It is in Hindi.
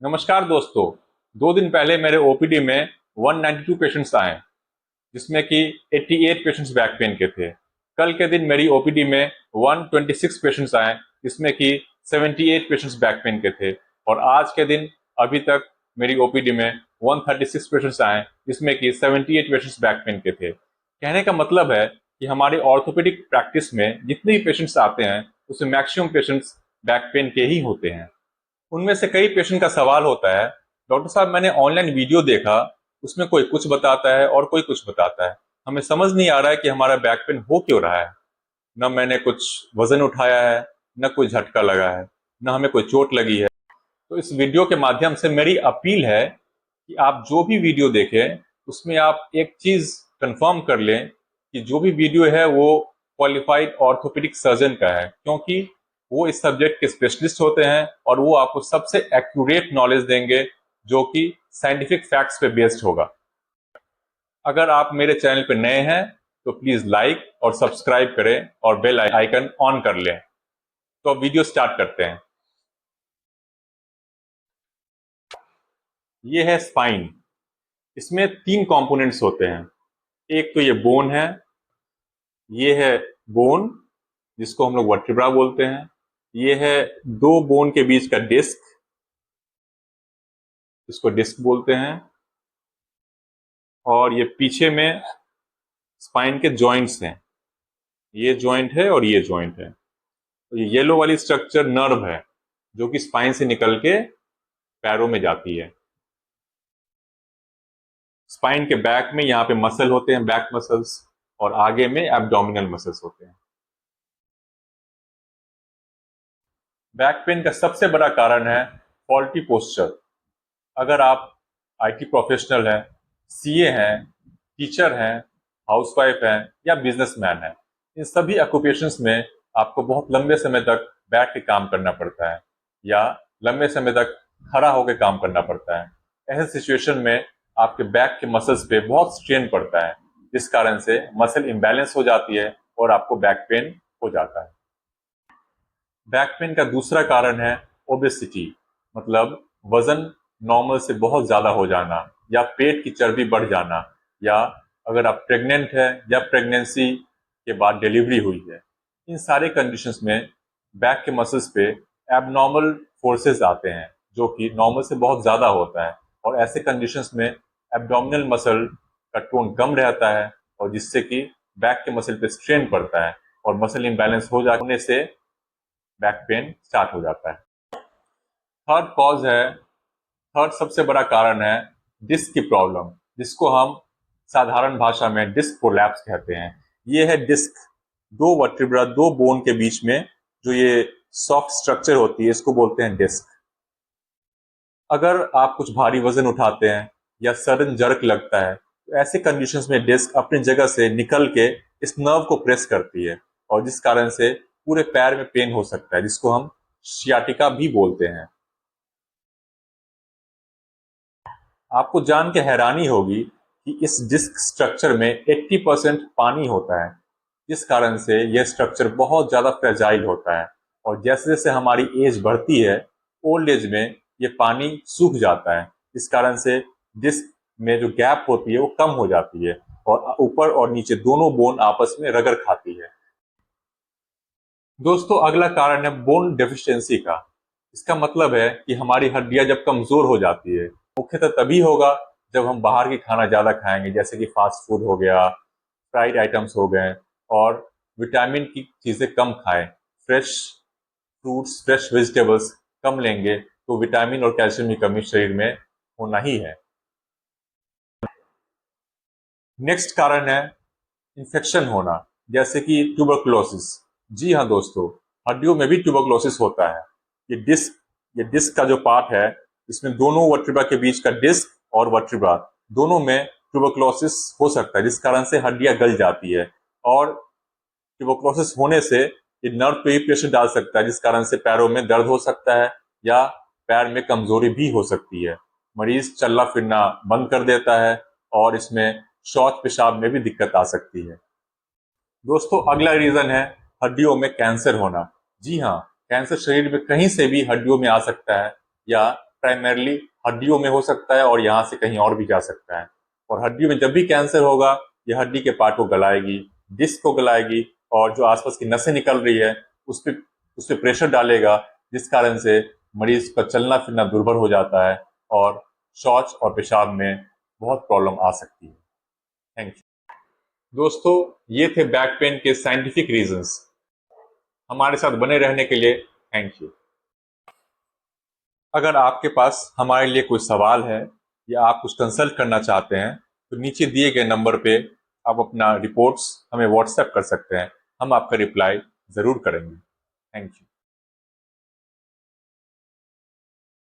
नमस्कार दोस्तों। 2 दिन पहले मेरे ओपीडी में 192 पेशेंट्स आए, जिसमें कि 88 पेशेंट्स बैक पेन के थे। कल के दिन मेरी ओपीडी में 126 पेशेंट्स आए, जिसमें कि 78 पेशेंट्स बैक पेन के थे। और आज के दिन अभी तक मेरी ओपीडी में 136 पेशेंट्स आए, जिसमें कि 78 पेशेंट्स बैक पेन के थे। कहने का मतलब है कि हमारे ऑर्थोपेडिक प्रैक्टिस में जितने भी पेशेंट्स आते हैं उसमें मैक्सिमम पेशेंट्स बैक पेन के ही होते हैं। उनमें से कई पेशेंट का सवाल होता है, डॉक्टर साहब मैंने ऑनलाइन वीडियो देखा, उसमें कोई कुछ बताता है और कोई कुछ बताता है, हमें समझ नहीं आ रहा है कि हमारा बैक पेन हो क्यों रहा है। न मैंने कुछ वजन उठाया है, न कोई झटका लगा है, न हमें कोई चोट लगी है। तो इस वीडियो के माध्यम से मेरी अपील है कि आप जो भी वीडियो देखें उसमें आप एक चीज कंफर्म कर लें कि जो भी वीडियो है वो क्वालिफाइड ऑर्थोपेडिक सर्जन का है, क्योंकि वो इस सब्जेक्ट के स्पेशलिस्ट होते हैं और वो आपको सबसे एक्यूरेट नॉलेज देंगे जो कि साइंटिफिक फैक्ट्स पे बेस्ड होगा। अगर आप मेरे चैनल पे नए हैं तो प्लीज लाइक और सब्सक्राइब करें और बेल आइकन ऑन कर लें। तो अब वीडियो स्टार्ट करते हैं। ये है स्पाइन। इसमें 3 कंपोनेंट्स होते हैं। एक तो ये बोन है, ये है बोन जिसको हम लोग वर्टिब्रा बोलते हैं, ये है 2 बोन के बीच का डिस्क, इसको डिस्क बोलते हैं, और ये पीछे में स्पाइन के जॉइंट्स हैं, ये जॉइंट है और ये जॉइंट है। तो ये येलो वाली स्ट्रक्चर नर्व है जो कि स्पाइन से निकल के पैरों में जाती है। स्पाइन के बैक में यहाँ पे मसल होते हैं, बैक मसल्स, और आगे में एब्डोमिनल मसल्स होते हैं। बैक पेन का सबसे बड़ा कारण है फॉल्टी पोस्चर। अगर आप आईटी प्रोफेशनल हैं, सीए हैं, टीचर हैं, हाउसवाइफ हैं या बिजनेसमैन हैं, इन सभी ऑक्यूपेशंस में आपको बहुत लंबे समय तक बैठ के काम करना पड़ता है या लंबे समय तक खड़ा होकर काम करना पड़ता है। ऐसे सिचुएशन में आपके बैक के मसल्स पे बहुत स्ट्रेन पड़ता है, जिस कारण से मसल इम्बैलेंस हो जाती है और आपको बैक पेन हो जाता है। बैक पेन का दूसरा कारण है ओबेसिटी, मतलब वजन नॉर्मल से बहुत ज्यादा हो जाना या पेट की चर्बी बढ़ जाना, या अगर आप प्रेग्नेंट है या प्रेगनेंसी के बाद डिलीवरी हुई है। इन सारे कंडीशंस में बैक के मसल्स पे एबनॉर्मल फोर्सेस आते हैं जो कि नॉर्मल से बहुत ज्यादा होता है, और ऐसे कंडीशंस में एब्डोमिनल मसल का टोन कम रहता है और जिससे कि बैक के मसल पे स्ट्रेन पड़ता है और मसल इम्बैलेंस हो जाने से बैक पेन स्टार्ट हो जाता है। थर्ड कॉज है, थर्ड सबसे बड़ा कारण है डिस्क की प्रॉब्लम, जिसको हम साधारण भाषा में डिस्क प्रोलैप्स कहते हैं। ये है डिस्क, 2 वर्टिब्रा, 2 बोन के बीच में जो ये सॉफ्ट स्ट्रक्चर होती है, इसको बोलते हैं डिस्क। अगर आप कुछ भारी वजन उठाते हैं या सडन जर्क लगता है तो ऐसे कंडीशंस में डिस्क अपनी जगह से निकल के इस नर्व को प्रेस करती है, और जिस कारण से पूरे पैर में पेन हो सकता है, जिसको हम सियाटिका भी बोलते हैं। आपको जान के हैरानी होगी कि इस डिस्क स्ट्रक्चर में 80% पानी होता है, जिस कारण से यह स्ट्रक्चर बहुत ज्यादा फ्रेजाइल होता है, और जैसे जैसे हमारी एज बढ़ती है, ओल्ड एज में ये पानी सूख जाता है, इस कारण से डिस्क में जो गैप होती है वो कम हो जाती है और ऊपर और नीचे दोनों बोन आपस में रगड़ खाती है। दोस्तों, अगला कारण है बोन डेफिशिएंसी का। इसका मतलब है कि हमारी हड्डियां जब कमजोर हो जाती है, मुख्यतः तभी होगा जब हम बाहर की खाना ज्यादा खाएंगे, जैसे कि फास्ट फूड हो गया, फ्राइड आइटम्स हो गए, और विटामिन की चीजें कम खाएं, फ्रेश फ्रूट्स, फ्रेश वेजिटेबल्स कम लेंगे तो विटामिन और कैल्शियम की कमी शरीर में होना ही है। नेक्स्ट कारण है इन्फेक्शन होना, जैसे कि ट्यूबरकुलोसिस। जी हाँ दोस्तों, हड्डियों में भी ट्यूबरकुलोसिस होता है। ये डिस्क का जो पार्ट है, इसमें दोनों वर्टिब्रा के बीच का डिस्क और वर्टिब्रा दोनों में ट्यूबरकुलोसिस हो सकता है, जिस कारण से हड्डियां गल जाती है, और ट्यूबरकुलोसिस होने से ये नर्व पे ही प्रेशर डाल सकता है, जिस कारण से पैरों में दर्द हो सकता है या पैर में कमजोरी भी हो सकती है। मरीज चलना फिरना बंद कर देता है और इसमें शौच पेशाब में भी दिक्कत आ सकती है। दोस्तों, अगला रीजन है हड्डियों में कैंसर होना। जी हाँ, कैंसर शरीर में कहीं से भी हड्डियों में आ सकता है या प्राइमरली हड्डियों में हो सकता है और यहाँ से कहीं और भी जा सकता है। और हड्डियों में जब भी कैंसर होगा, यह हड्डी के पार्ट को गलाएगी, डिस्क को गलाएगी और जो आसपास की नसें निकल रही है उस पे प्रेशर डालेगा, जिस कारण से मरीज का चलना फिरना दुर्बल हो जाता है और शौच और पेशाब में बहुत प्रॉब्लम आ सकती है। Thank you. दोस्तों, ये थे बैक पेन के साइंटिफिक रीजंस। हमारे साथ बने रहने के लिए थैंक यू। अगर आपके पास हमारे लिए कोई सवाल है या आप कुछ कंसल्ट करना चाहते हैं तो नीचे दिए गए नंबर पे आप अपना रिपोर्ट्स हमें व्हाट्सएप कर सकते हैं। हम आपका रिप्लाई ज़रूर करेंगे। Thank you.